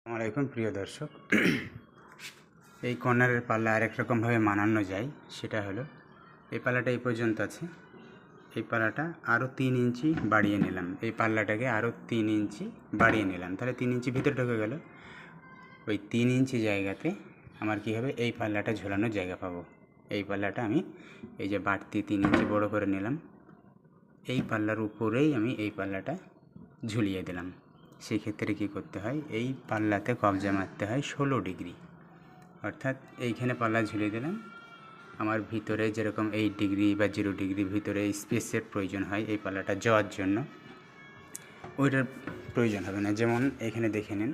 আসসালামাইকুম প্রিয় দর্শক। এই কর্নারের পাল্লা আরেক রকমভাবে মানানো যায়, সেটা হলো এই পাল্লাটা এই পর্যন্ত আছে, এই পাল্লাটা আরও 3 ইঞ্চি বাড়িয়ে নিলাম, এই পাল্লাটাকে আরও 3 ইঞ্চি বাড়িয়ে নিলাম, তাহলে 3 ইঞ্চি ভিতরে ঢুকে গেল। ওই 3 ইঞ্চি জায়গাতে আমার কী হবে, এই পাল্লাটা ঝোলানোর জায়গা পাবো। এই পাল্লাটা আমি এই যে বাড়তি 3 ইঞ্চি বড় করে নিলাম, এই পাল্লার উপরেই আমি এই পাল্লাটা ঝুলিয়ে দিলাম। সেই ক্ষেত্রে কী করতে হয়, এই পাল্লাতে কবজা মারতে হয় 16 ডিগ্রি, অর্থাৎ এইখানে পাল্লা ঝুলিয়ে দিলাম। আমার ভিতরে যেরকম 8 ডিগ্রি বা 0 ডিগ্রি ভিতরে স্পেসের প্রয়োজন হয় এই পাল্লাটা যাওয়ার জন্য, ওইটার প্রয়োজন হবে না। যেমন এখানে দেখে নিন,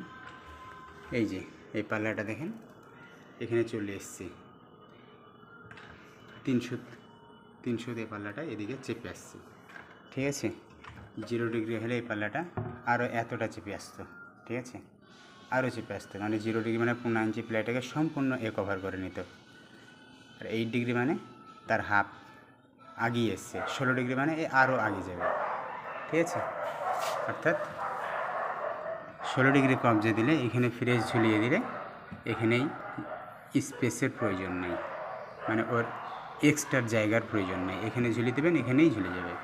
এই যে এই পাল্লাটা দেখেন এখানে চলে এসছে 300 এই পাল্লাটা এদিকে চেপে আসছে, ঠিক আছে। 0 ডিগ্রি হলে এই পাল্লাটা আরও এতটা চেপে আসতো, ঠিক আছে, আরও চেপে আসতো, মানে 0 ডিগ্রি মানে 15 ইঞ্চি প্লেটটাকে সম্পূর্ণ কভার করে নিত। আর 8 ডিগ্রি মানে তার হাফ আগিয়ে এসছে, 16 ডিগ্রি মানে আরও আগে যাবে, ঠিক আছে। অর্থাৎ 16 ডিগ্রি কবজা দিলে এখানে ফ্রেশ ঝুলিয়ে দিলে এখানেই স্পেসের প্রয়োজন নেই, মানে ওর এক্সট্রা জায়গার প্রয়োজন নেই, এখানে ঝুলিয়ে দেবেন এখানেই ঝুলে যাবে।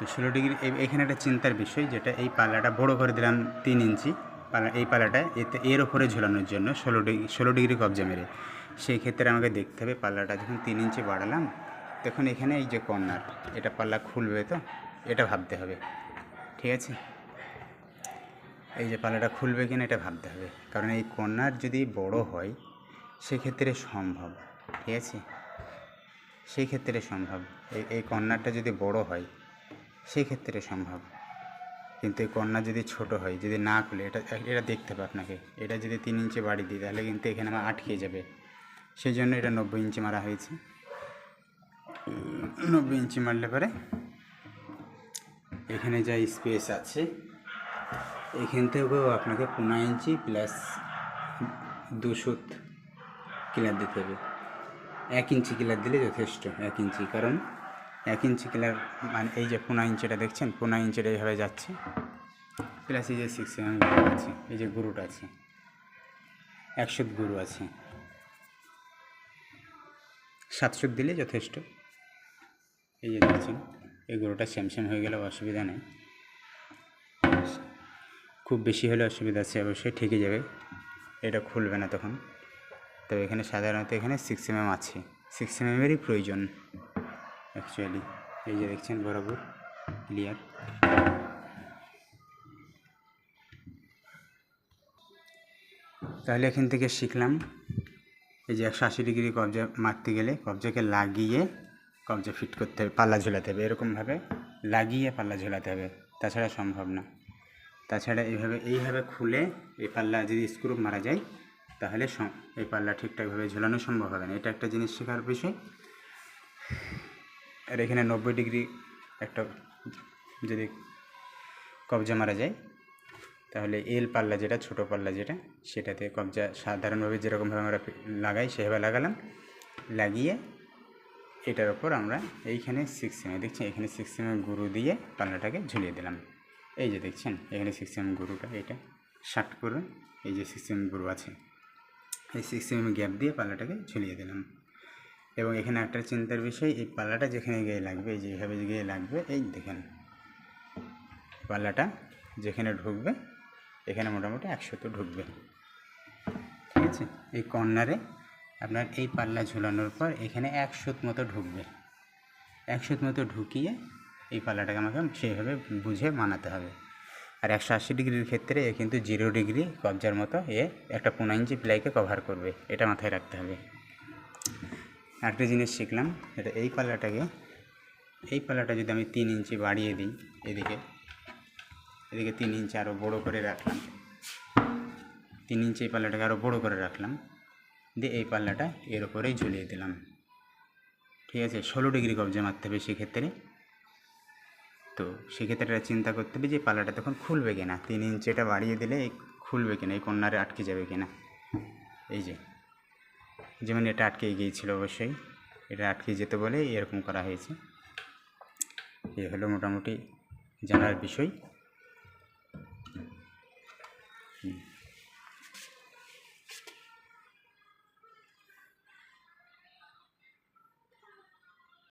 তো 16 ডিগ্রি এখানে একটা চিন্তার বিষয়, যেটা এই পাল্লাটা বড় করে দিলাম 3 ইঞ্চি পাল্লা, এই পাল্লাটা এর ওপরে ঝোলানোর জন্য 16 ডিগ্রি কবজা মেরে। সেই ক্ষেত্রে আমাকে দেখতে হবে পাল্লাটা যখন 3 ইঞ্চি বাড়ালাম, তখন এখানে এই যে কর্নার, এটা পাল্লা খুলবে, তো এটা ভাবতে হবে, ঠিক আছে। এই যে পাল্লাটা খুলবে কিনা এটা ভাবতে হবে, কারণ এই কর্নার যদি বড় হয় সেক্ষেত্রে সম্ভব, ঠিক আছে, সেই ক্ষেত্রে সম্ভব। এই কর্নারটা যদি বড় হয় সেক্ষেত্রে সম্ভব, কিন্তু এই কর্নার যদি ছোট হয়, যদি না খুলে, এটা দেখতে হবে আপনাকে। এটা যদি 3 ইঞ্চি বাড়ি দিই তাহলে কিন্তু এখানে আমার আটকে যাবে, সেই জন্য এটা 90 ইঞ্চি মারা হয়েছে। 90 ইঞ্চি মারলে পরে এখানে যা স্পেস আছে এখান থেকেও আপনাকে 15 ইঞ্চি প্লাস 2 সুত কিলার দিতে হবে। 1 ইঞ্চি কিলার দিলে যথেষ্ট, 1 ইঞ্চি, কারণ 1 ইঞ্চি কিলার মানে এই যে 15 ইঞ্চিটা দেখছেন, 15 ইঞ্চিটা এইভাবে যাচ্ছে, প্লাস এই যে 6 mm গুরু আছে, এই যে গুরুটা আছে 1 সুত গুরু আছে, 7 সুত দিলে যথেষ্ট। এই যে দেখছেন এই গুরুটা সেম হয়ে গেলে অসুবিধা নেই, খুব বেশি হলে অসুবিধা আছে, অবশ্যই ঠেকে যাবে, এটা খুলবে না তখন। তবে এখানে সাধারণত এখানে 6 mm আছে, 6 mm-এরই প্রয়োজন অ্যাকচুয়ালি। এই যে দেখছেন বরাবর ক্লিয়ার। তাহলে এখান থেকে শিখলাম এই যে 180 ডিগ্রি কবজা মারতে গেলে কবজাকে লাগিয়ে কবজা ফিট করতে হবে, পাল্লা ঝোলাতে হবে, এরকমভাবে লাগিয়ে পাল্লা ঝোলাতে হবে, তাছাড়া সম্ভব না। তাছাড়া এইভাবে খুলে এই পাল্লা যদি স্ক্রু মারা যায় তাহলে এই পাল্লা ঠিকঠাকভাবে ঝোলানো সম্ভব হবে না, এটা একটা জিনিস শেখার বিষয়। আর এখানে 90 ডিগ্রি একটা যদি কবজা মারা যায় তাহলে এল পাল্লা যেটা, ছোটো পাল্লা যেটা, সেটাতে কবজা সাধারণভাবে যেরকমভাবে আমরা লাগাই সেভাবে লাগালাম, লাগিয়ে এটার ওপর আমরা এইখানে 6 mm দেখছেন, এখানে 6 mm গুরু দিয়ে পাল্লাটাকে ঝুলিয়ে দিলাম। এই যে দেখছেন এখানে 6 mm গুরুটা, এটা শার্ট করে এই যে 6 mm গুরু আছে, এই 6 mm গ্যাপ দিয়ে পাল্লাটাকে ঝুলিয়ে দিলাম। এবং এখানে একটা চিন্তার বিষয়, এই পাল্লাটা যেখানে গিয়ে লাগবে, এই যে এইভাবে গিয়ে লাগবে, এই দেখেন পাল্লাটা যেখানে ঢুকবে এখানে মোটামুটি 100 তো ঢুকবে, ঠিক আছে। এই কর্নারে আপনার এই পাল্লা ঝুলানোর পর এখানে 1 সুত মতো ঢুকবে, 1 সুত মতো ঢুকিয়ে এই পাল্লাটাকে আমাকে সেইভাবে বুঝে মানাতে হবে। আর 180 ডিগ্রির ক্ষেত্রে এ কিন্তু 0 ডিগ্রি কবজার মতো একটা 15 ইঞ্চি প্লাইকে কভার করবে, এটা মাথায় রাখতে হবে। একটা জিনিস শিখলাম, এটা এই পাল্লাটা যদি আমি 3 ইঞ্চি বাড়িয়ে দিই, এদিকে 3 ইঞ্চি আরও বড়ো করে রাখলাম, 3 ইঞ্চি এই পাল্লাটাকে আরও বড়ো করে রাখলাম, দিয়ে এই পাল্লাটা এর ওপরেই ঝুলিয়ে দিলাম, ঠিক আছে। 16 ডিগ্রি কবজা মারতে হবে সেক্ষেত্রে। তো সেক্ষেত্রে এটা চিন্তা করতে হবে যে পাল্লাটা তখন খুলবে কিনা, 3 ইঞ্চি এটা বাড়িয়ে দিলে খুলবে কিনা, এই কর্নারে আটকে যাবে কিনা। এই যে যেমন এটা আটকে গিয়েছিল, অবশ্যই এটা আটকে যেতে বলে এরকম করা হয়েছে। এই হলো মোটামুটি জানার বিষয়।